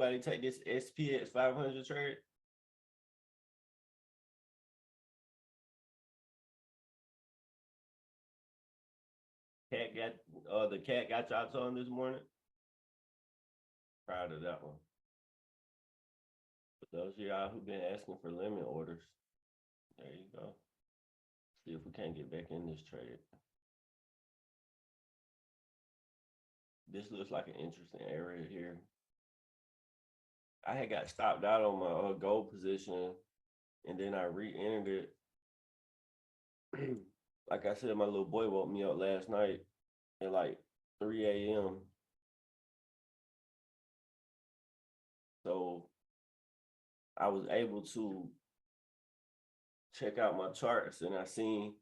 anybody take this SPX 500 trade? The cat got y'all on this morning. Proud of that one. For those of y'all who've been asking for limit orders, there you go. See if we can't get back in this trade. This looks like an interesting area here. I had got stopped out on my gold position, and then I re-entered it. Like I said, my little boy woke me up last night at like 3 a.m. So I was able to check out my charts, and I seen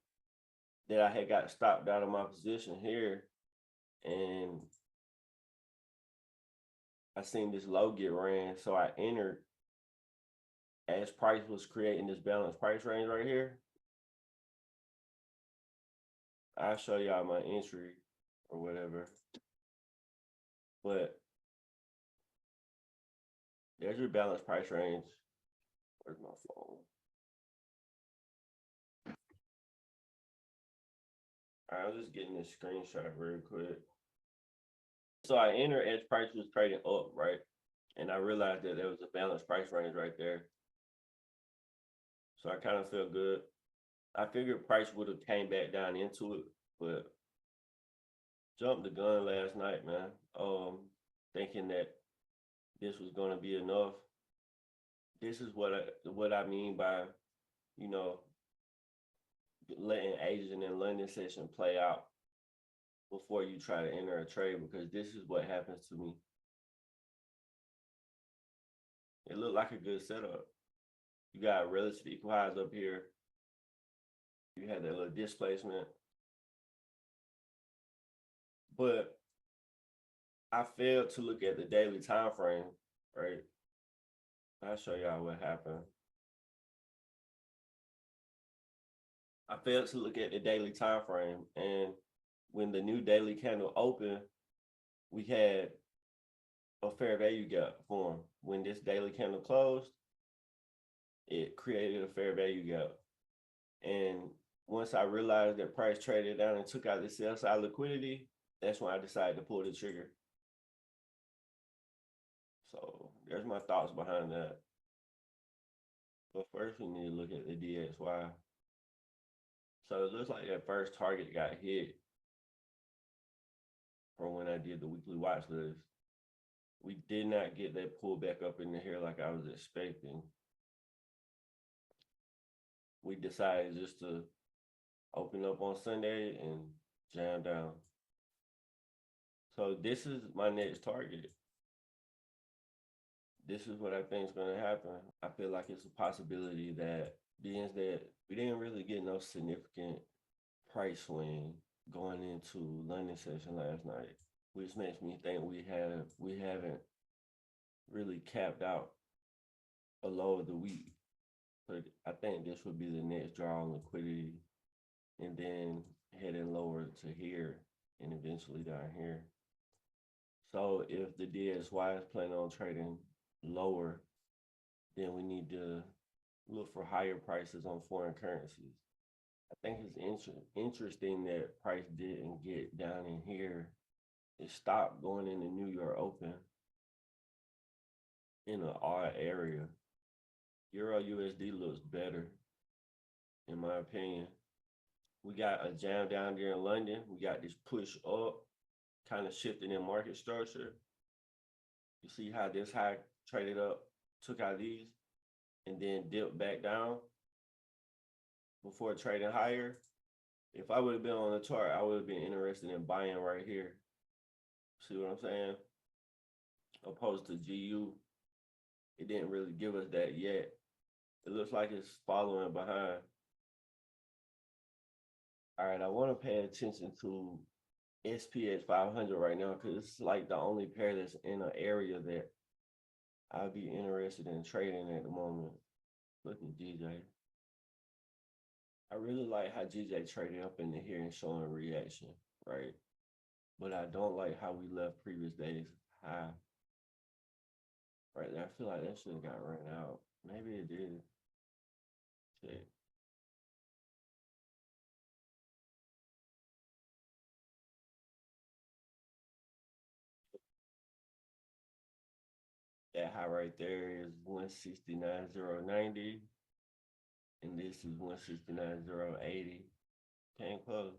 that I had got stopped out of my position here, and I seen this low get ran, so I entered as price was creating this balanced price range right here. I'll show y'all my entry or whatever, but there's your balanced price range. Where's my phone? All right, I'm just getting this screenshot real quick. So I entered as price was trading up, right? And I realized that there was a balanced price range right there. So I kind of felt good. I figured price would have came back down into it, but jumped the gun last night, man. Thinking that this was gonna be enough. This is what I mean by, you know, letting Asian and London session play out before you try to enter a trade, because this is what happens to me. It looked like a good setup. You got relative equal highs up here. You had that little displacement. But I failed to look at the daily time frame, right? I'll show y'all what happened. I failed to look at the daily time frame, and when the new daily candle opened, we had a fair value gap form. When this daily candle closed, it created a fair value gap. And once I realized that price traded down and took out the sell side liquidity, that's when I decided to pull the trigger. So there's my thoughts behind that. But first we need to look at the DXY. So it looks like that first target got hit from when I did the weekly watch list. We did not get that pull back up into here like I was expecting. We decided just to open up on Sunday and jam down. So this is my next target. This is what I think is going to happen. I feel like it's a possibility that being that we didn't really get no significant price swing going into London session last night, which makes me think we haven't really capped out a low of the week. But I think this would be the next draw on liquidity, and then heading lower to here and eventually down here. So if the DXY is planning on trading lower, then we need to look for higher prices on foreign currencies. I think it's interesting that price didn't get down in here. It stopped going in the New York Open in an odd area. Euro USD looks better, in my opinion. We got a jam down there in London. We got this push up, kind of shifting in market structure. You see how this high traded up, took out these, and then dipped back down before trading higher. If I would have been on the chart, I would have been interested in buying right here. See what I'm saying? Opposed to GU, it didn't really give us that yet. It looks like it's following behind. All right, I want to pay attention to SPX 500 right now, because it's like the only pair that's in an area that I'd be interested in trading at the moment. Look at GJ. I really like how GJ traded up into here and showing reaction, right? But I don't like how we left previous days high. Right there. I feel like that should have got ran out. Maybe it did. Check. That high right there is 169.090, and this is 169.080. Came close.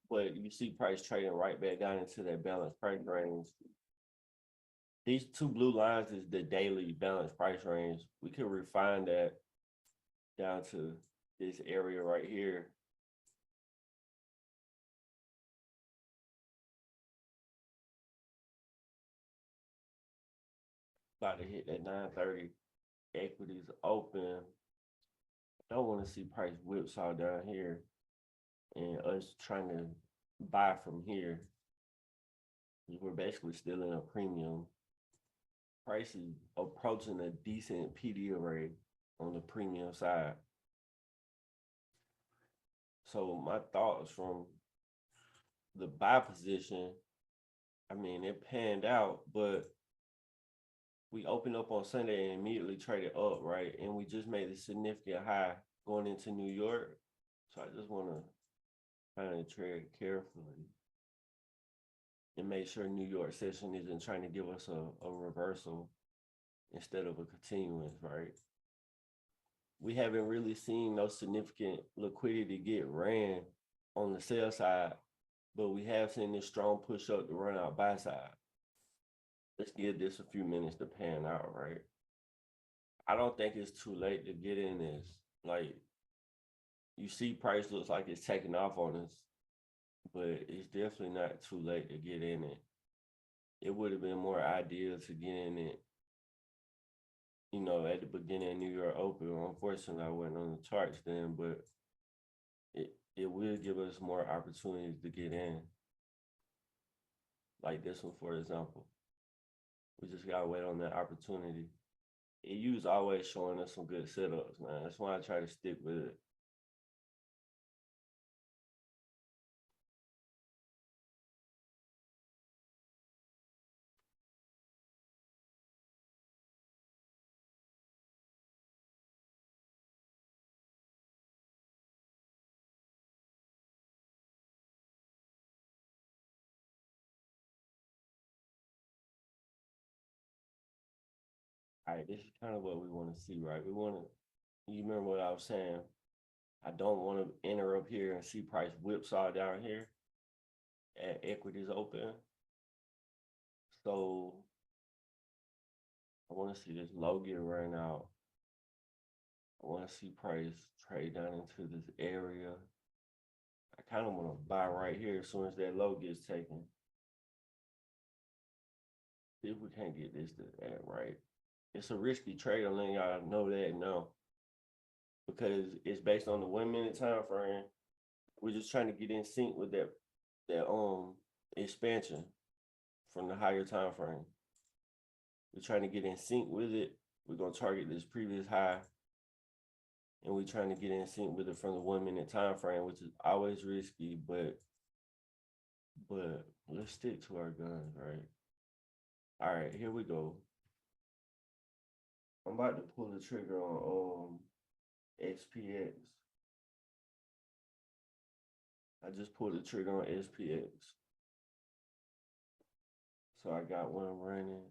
But you see price trading right back down into that balanced price range. These two blue lines is the daily balanced price range. We could refine that down to this area right here. About to hit that 930. Equities open. Don't want to see price whipsaw down here and us trying to buy from here. We're basically still in a premium. Price is approaching a decent PD array on the premium side. So my thoughts from the buy position, I mean, it panned out, but we opened up on Sunday and immediately traded up, right? And we just made a significant high going into New York. So I just want to kind of tread carefully and make sure New York session isn't trying to give us a reversal instead of a continuance, right? We haven't really seen no significant liquidity get ran on the sell side, but we have seen this strong push up to run out buy side. Let's give this a few minutes to pan out, right? I don't think it's too late to get in this. Like, you see price looks like it's taking off on us, but it's definitely not too late to get in it. It would have been more ideal to get in it, you know, at the beginning of New York Open. Unfortunately, I wasn't on the charts then, but it will give us more opportunities to get in. Like this one, for example. We just gotta wait on that opportunity. EU's always showing us some good setups, man. That's why I try to stick with it. All right, this is kind of what we want to see, right? We want to, you remember what I was saying? I don't want to enter up here and see price whipsaw down here at equities open. So I want to see this low get ran out. I want to see price trade down into this area. I kind of want to buy right here as soon as that low gets taken. See if we can't get this to that right. It's a risky trade. I'm letting y'all know that now because it's based on the 1 minute time frame. We're just trying to get in sync with that expansion from the higher time frame. We're trying to get in sync with it. We're gonna target this previous high, and we're trying to get in sync with it from the 1 minute time frame, which is always risky, but let's stick to our guns, right? All right, here we go. I'm about to pull the trigger on XPX. I just pulled the trigger on SPX. So I got one running.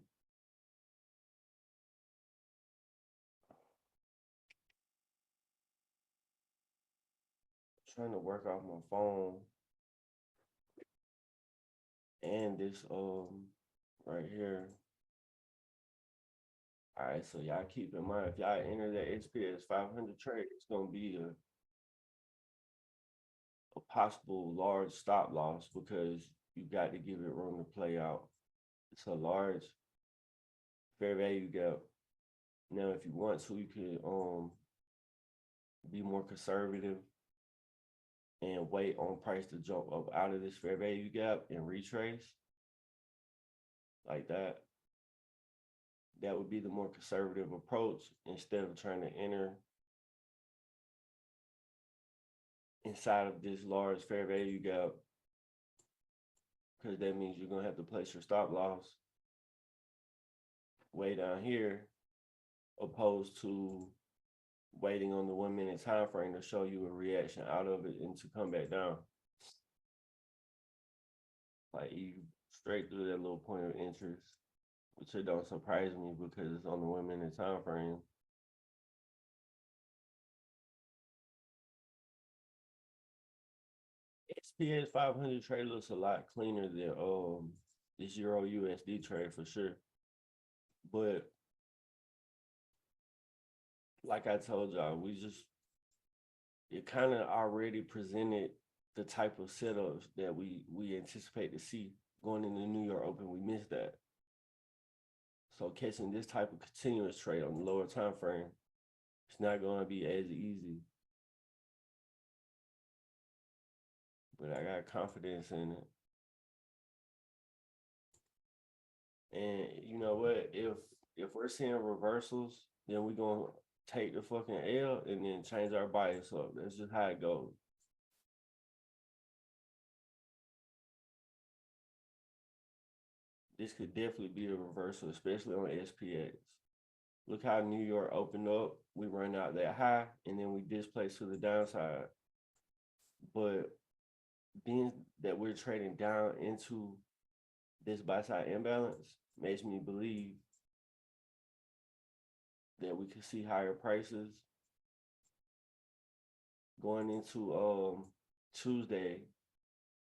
Trying to work off my phone. And this right here. All right, so y'all keep in mind if y'all enter that XPX 500 trade, it's gonna be a possible large stop loss because you got to give it room to play out. It's a large fair value gap. Now, if you want to, you could be more conservative and wait on price to jump up out of this fair value gap and retrace like that. That would be the more conservative approach instead of trying to enter inside of this large fair value gap, because that means you're gonna have to place your stop loss way down here, opposed to waiting on the 1 minute time frame to show you a reaction out of it and to come back down. Like you straight through that little point of interest, which it don't surprise me because it's on the 1 minute time frame. SPX 500 trade looks a lot cleaner than this Euro USD trade for sure. But like I told y'all, it kind of already presented the type of setups that we anticipate to see going into the New York Open. We missed that. So catching this type of continuous trade on the lower time frame, it's not going to be as easy. But I got confidence in it. And you know what? If we're seeing reversals, then we're gonna take the fucking L and then change our bias up. That's just how it goes. This could definitely be a reversal, especially on SPX. Look how New York opened up. We run out that high and then we displaced to the downside. But being that we're trading down into this buy side imbalance makes me believe that we could see higher prices going into Tuesday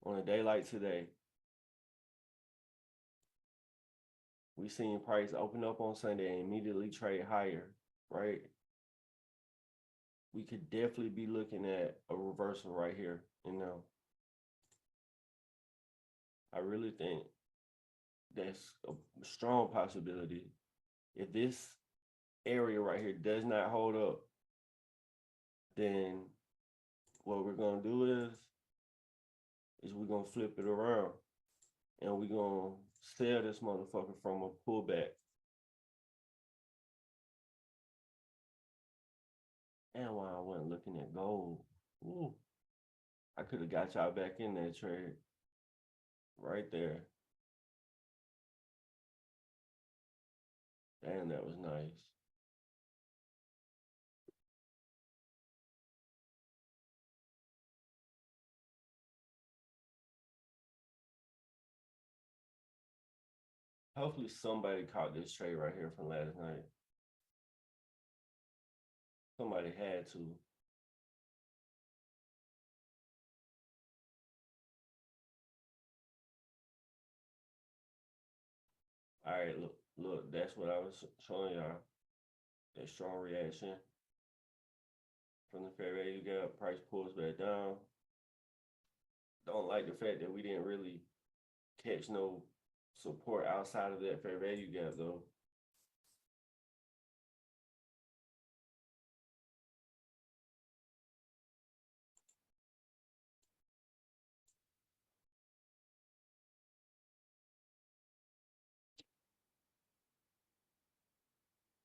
on a day like today. We seen price open up on Sunday and immediately trade higher, right? We could definitely be looking at a reversal right here, you know. I really think that's a strong possibility. If this area right here does not hold up, then what we're gonna do is we're gonna flip it around and we're gonna sell this motherfucker from a pullback. And why I wasn't looking at gold. Ooh, I could have got y'all back in that trade right there. Damn, that was nice. Hopefully somebody caught this trade right here from last night. Somebody had to. All right, look, that's what I was showing y'all. That strong reaction from the fair value gap. Price pulls back down. Don't like the fact that we didn't really catch no support outside of that fair value gap though.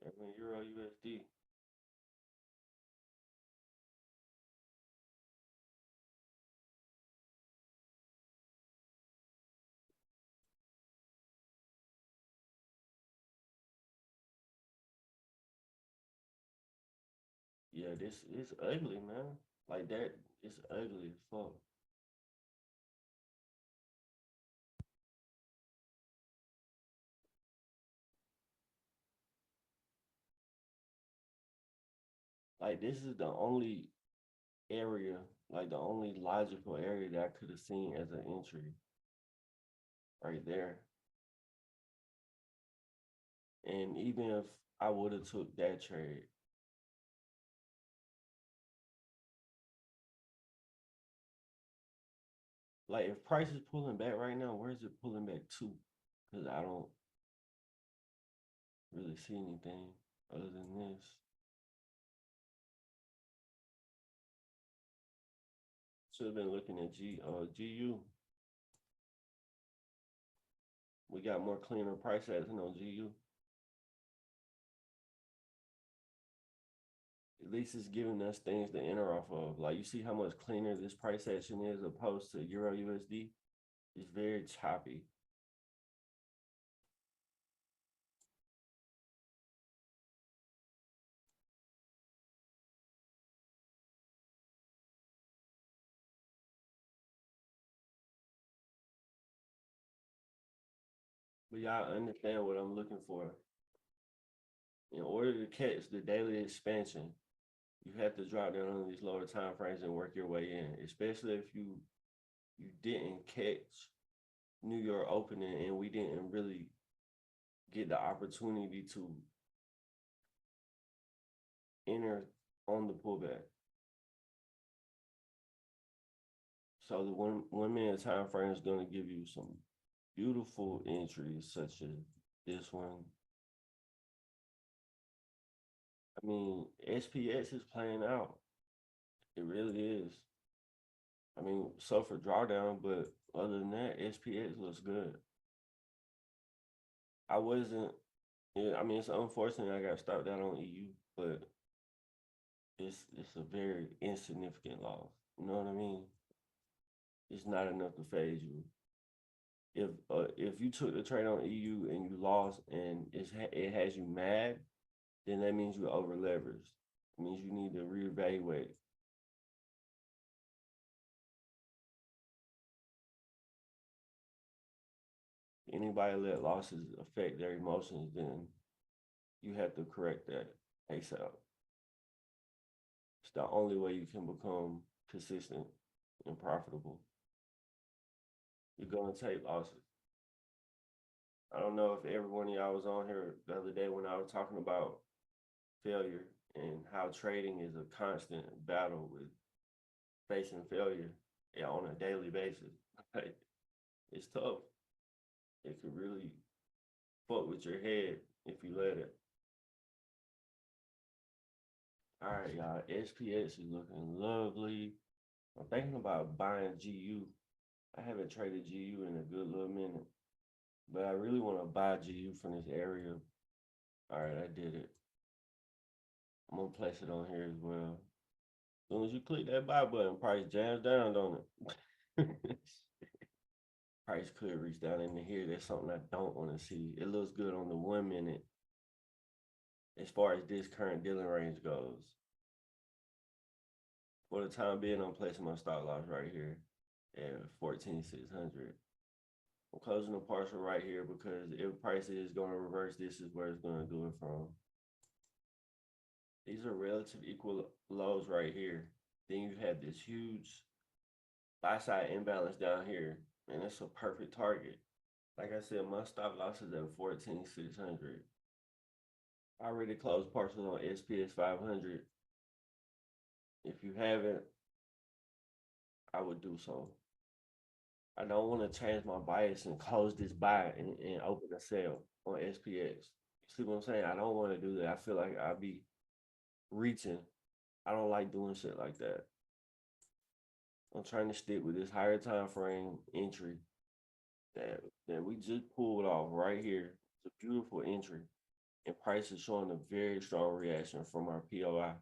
I mean, Euro USD. Yeah, this is ugly, man. Like that, it's ugly as fuck. Like this is the only area, like the only logical area that I could have seen as an entry right there. And even if I would have took that trade, like if price is pulling back right now, where's it pulling back to? Because I don't really see anything other than this. Should have been looking at GU. We got more cleaner price action on GU. At least it's giving us things to enter off of. Like you see how much cleaner this price action is opposed to Euro USD. It's very choppy. But y'all understand what I'm looking for. In order to catch the daily expansion, you have to drop down on these lower time frames and work your way in, especially if you didn't catch New York opening and we didn't really get the opportunity to enter on the pullback. So the one minute time frame is going to give you some beautiful entries such as this one. I mean, SPX is playing out. It really is. I mean, suffer drawdown, but other than that, SPX looks good. I wasn't, yeah, I mean, it's unfortunate I got stopped out on EU, but it's a very insignificant loss. You know what I mean? It's not enough to phase you. If you took the trade on EU and you lost and it has you mad, then that means you're over leveraged. It means you need to reevaluate. Anybody let losses affect their emotions, then you have to correct that ASAP. It's the only way you can become consistent and profitable. You're gonna take losses. I don't know if every one of y'all was on here the other day when I was talking about failure and how trading is a constant battle with facing failure on a daily basis. It's tough. It could really fuck with your head if you let it. All right, y'all. SPX is looking lovely. I'm thinking about buying GU. I haven't traded GU in a good little minute, but I really want to buy GU from this area. All right, I did it. I'm gonna place it on here as well. As soon as you click that buy button, price jams down, don't it? Price could reach down into here. That's something I don't want to see. It looks good on the 1 minute as far as this current dealing range goes. For the time being, I'm placing my stop loss right here at 14,600. I'm closing the partial right here because if price is going to reverse, this is where it's going to do it from. These are relative equal lows right here. Then you have this huge buy side imbalance down here, and it's a perfect target. Like I said, my stop loss is at 14,600. I already closed partial on SPS 500. If you haven't, I would do so. I don't want to change my bias and close this buy and open a sell on SPX. See what I'm saying? I don't want to do that. I feel like I'll be reaching. I don't like doing shit like that. I'm trying to stick with this higher time frame entry that we just pulled off right here. It's a beautiful entry. And price is showing a very strong reaction from our POI.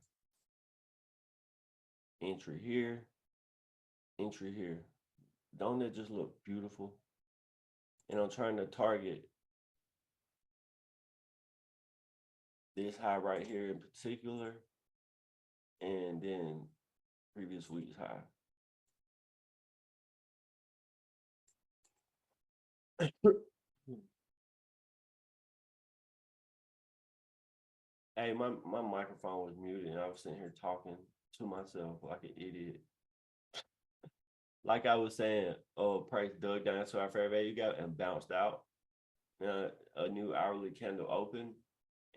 Entry here, entry here. Don't it just look beautiful? And I'm trying to target this high right here in particular, and then previous week's high. Hey, my microphone was muted and I was sitting here talking to myself like an idiot. Like I was saying, price dug down to our fair value gap and bounced out. A new hourly candle opened,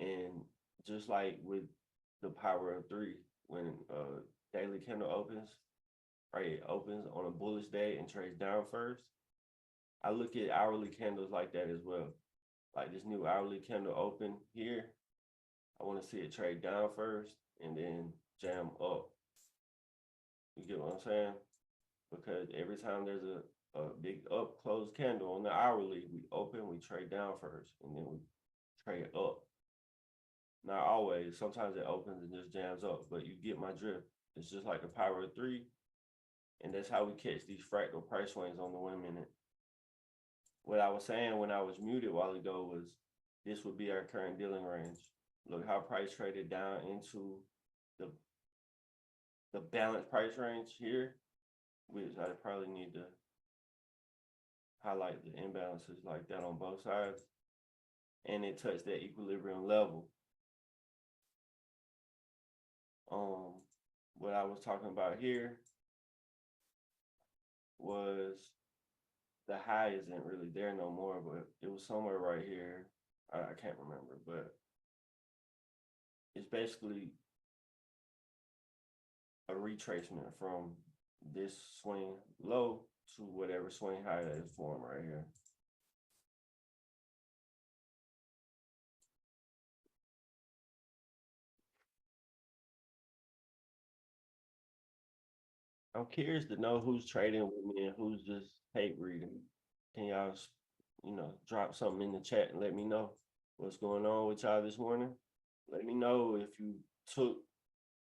and just like with the power of three, when daily candle opens, right? It opens on a bullish day and trades down first. I look at hourly candles like that as well. Like this new hourly candle open here, I want to see it trade down first and then jam up. You get what I'm saying? Because every time there's a big up close candle on the hourly, we open, we trade down first, and then we trade up. Not always. Sometimes it opens and just jams up, but you get my drift. It's just like the power of three, and that's how we catch these fractal price swings on the 1 minute. What I was saying when I was muted a while ago was this would be our current dealing range. Look how price traded down into the balanced price range here, which I probably need to highlight the imbalances like that on both sides, and it touched that equilibrium level. What I was talking about here was the high isn't really there no more, but it was somewhere right here. I can't remember, but it's basically a retracement from this swing low to whatever swing high that is formed right here. I'm curious to know who's trading with me and who's just tape reading. Can y'all, drop something in the chat and let me know what's going on with y'all this morning? Let me know if you took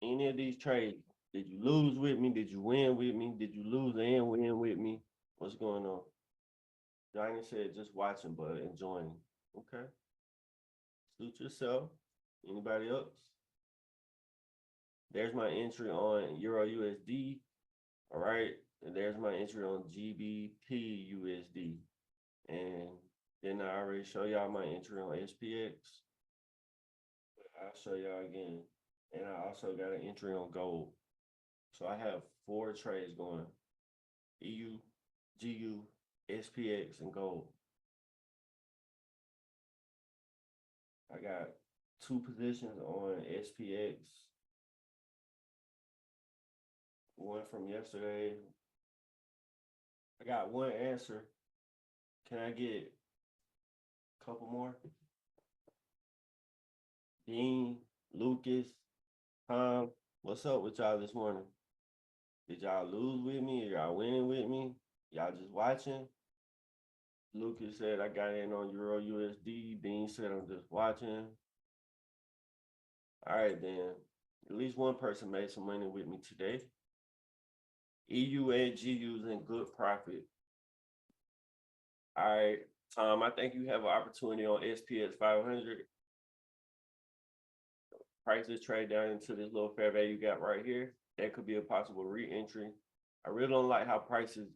any of these trades. Did you lose with me? Did you win with me? Did you lose and win with me? What's going on? Johnny said just watching, but enjoying. Okay. Suit yourself. Anybody else? There's my entry on Euro USD. All right. And there's my entry on GBP USD. And then I already show y'all my entry on SPX. I'll show y'all again. And I also got an entry on gold. So I have 4 trades going: EU, GU, SPX, and gold. I got 2 positions on SPX. One from yesterday. I got 1 answer. Can I get a couple more? Dean, Lucas, Tom, what's up with y'all this morning? Did y'all lose with me? Or y'all winning with me? Y'all just watching? Lucas said I got in on Euro USD. Dean said I'm just watching. All right, then. At least one person made some money with me today. EU and GU's in good profit. All right, Tom, I think you have an opportunity on SPX 500. Prices trade down into this little fair value gap right here. That could be a possible re-entry. I really don't like how prices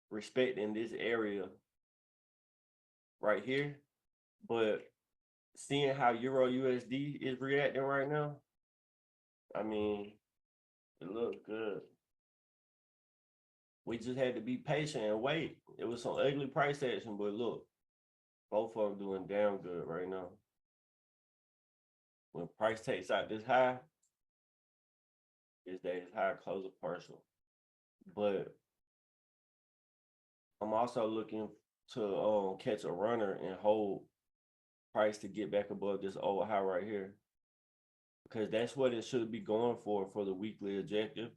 respect in this area right here, but seeing how Euro USD is reacting right now, I mean, it looks good. We just had to be patient and wait. It was some ugly price action, but look, both of them doing damn good right now. When price takes out this high, is that his high close a partial. But I'm also looking to catch a runner and hold price to get back above this old high right here, because that's what it should be going for the weekly objective.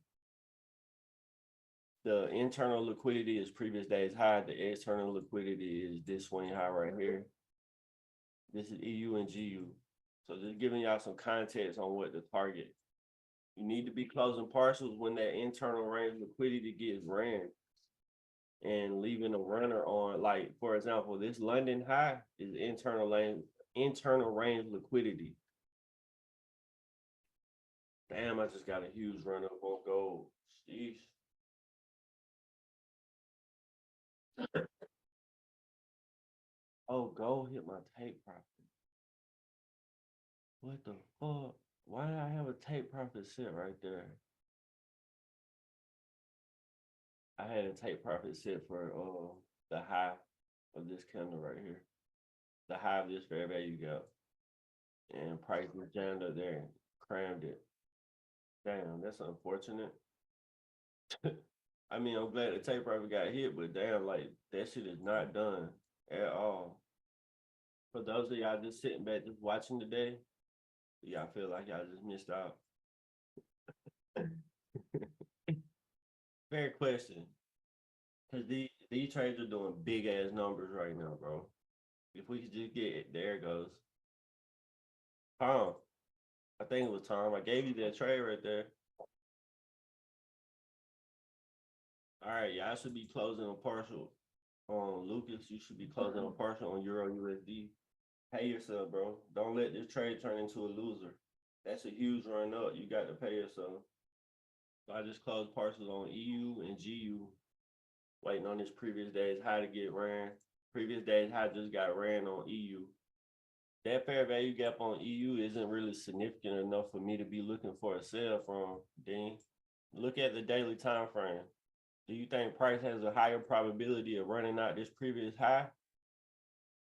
The internal liquidity is previous day's high. The external liquidity is this swing high right here. This is EU and GU. So just giving y'all some context on what to target. You need to be closing partials when that internal range liquidity gets ran and leaving a runner on. Like, for example, this London high is internal range liquidity. Damn, I just got a huge run up on gold. Sheesh. Oh, gold hit my tape profit. What the fuck? Why did I have a tape profit set right there? I had a tape profit set for the high of this candle right here. The high of this fair value gap. And price was jammed up there and crammed it. Damn, that's unfortunate. I mean, I'm glad the tape profit got hit, but damn, like that shit is not done at all. For those of y'all just sitting back just watching today, y'all feel like y'all just missed out. Fair question. Because these trades are doing big ass numbers right now, bro. If we could just get it, there it goes. Tom, I think it was Tom. I gave you that trade right there. All right, y'all should be closing a partial on Lucas. You should be closing a partial on Euro USD. Pay yourself, bro. Don't let this trade turn into a loser. That's a huge run up. You got to pay yourself. So I just closed partials on EU and GU. waiting on this previous day's high to get ran. Previous day's high just got ran on EU. That fair value gap on EU isn't really significant enough for me to be looking for a sell from, Dean. Look at the daily time frame. Do you think price has a higher probability of running out this previous high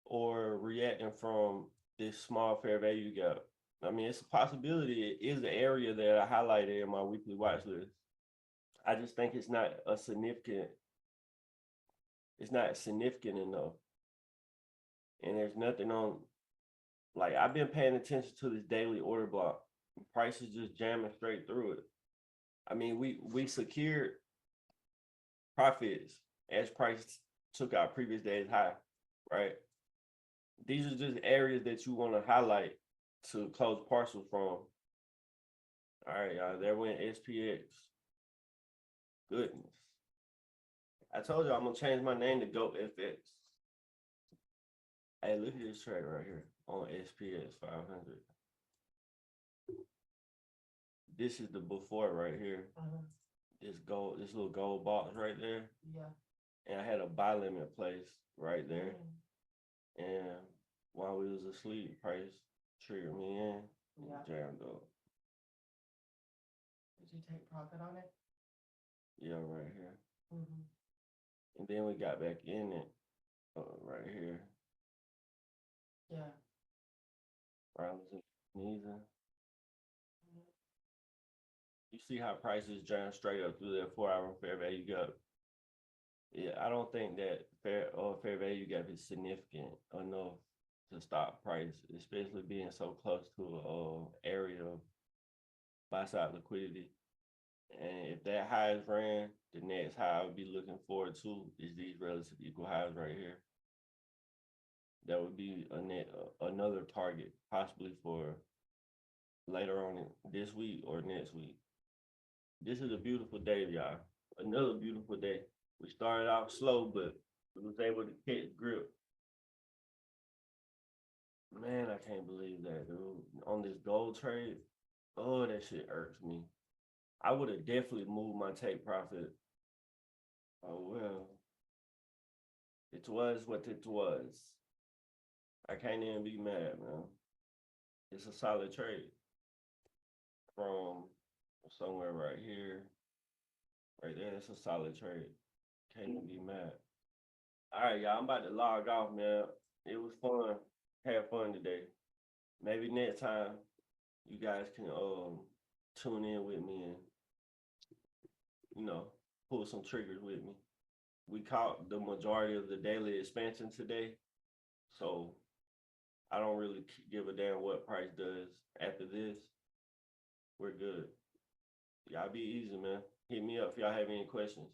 or reacting from this small fair value gap? I mean, it's a possibility. It is the area that I highlighted in my weekly watch list. I just think it's not significant enough. And there's nothing on, like, I've been paying attention to this daily order block. Prices just jamming straight through it. I mean, we secured profits as price took our previous day's high, right? These are just areas that you want to highlight to close parcels from. All right, y'all, there went SPX. Goodness. I told you I'm gonna change my name to GoFX. Hey, look at this trade right here on SPX 500. This is the before right here. This little gold box right there. Yeah. And I had a buy limit placed right there. And while we was asleep, price triggered me in. Yeah. Jammed up. Did you take profit on it? Yeah, right here. And then we got back in it right here. Yeah. Where I was sneezing. You see how prices jam straight up through that 4 hour fair value gap. Yeah, I don't think that fair value gap is significant enough to stop price, especially being so close to area of buy side liquidity. And if that high is ran, the next high I would be looking forward to is these relative equal highs right here. That would be another target, possibly for later on this week or next week. This is a beautiful day, y'all. Another beautiful day. We started off slow, but we was able to catch grip. Man, I can't believe that, dude. On this gold trade, oh, that shit irks me. I would have definitely moved my take profit. Oh, well. It was what it was. I can't even be mad, man. It's a solid trade. From somewhere right here, right there, it's a solid trade. Can't even be mad. All right, y'all, I'm about to log off, man. It was fun. Have fun today. Maybe next time you guys can tune in with me and pull some triggers with me. We caught the majority of the daily expansion today, so I don't really give a damn what price does after this. We're good. Y'all be easy, man. Hit me up if y'all have any questions.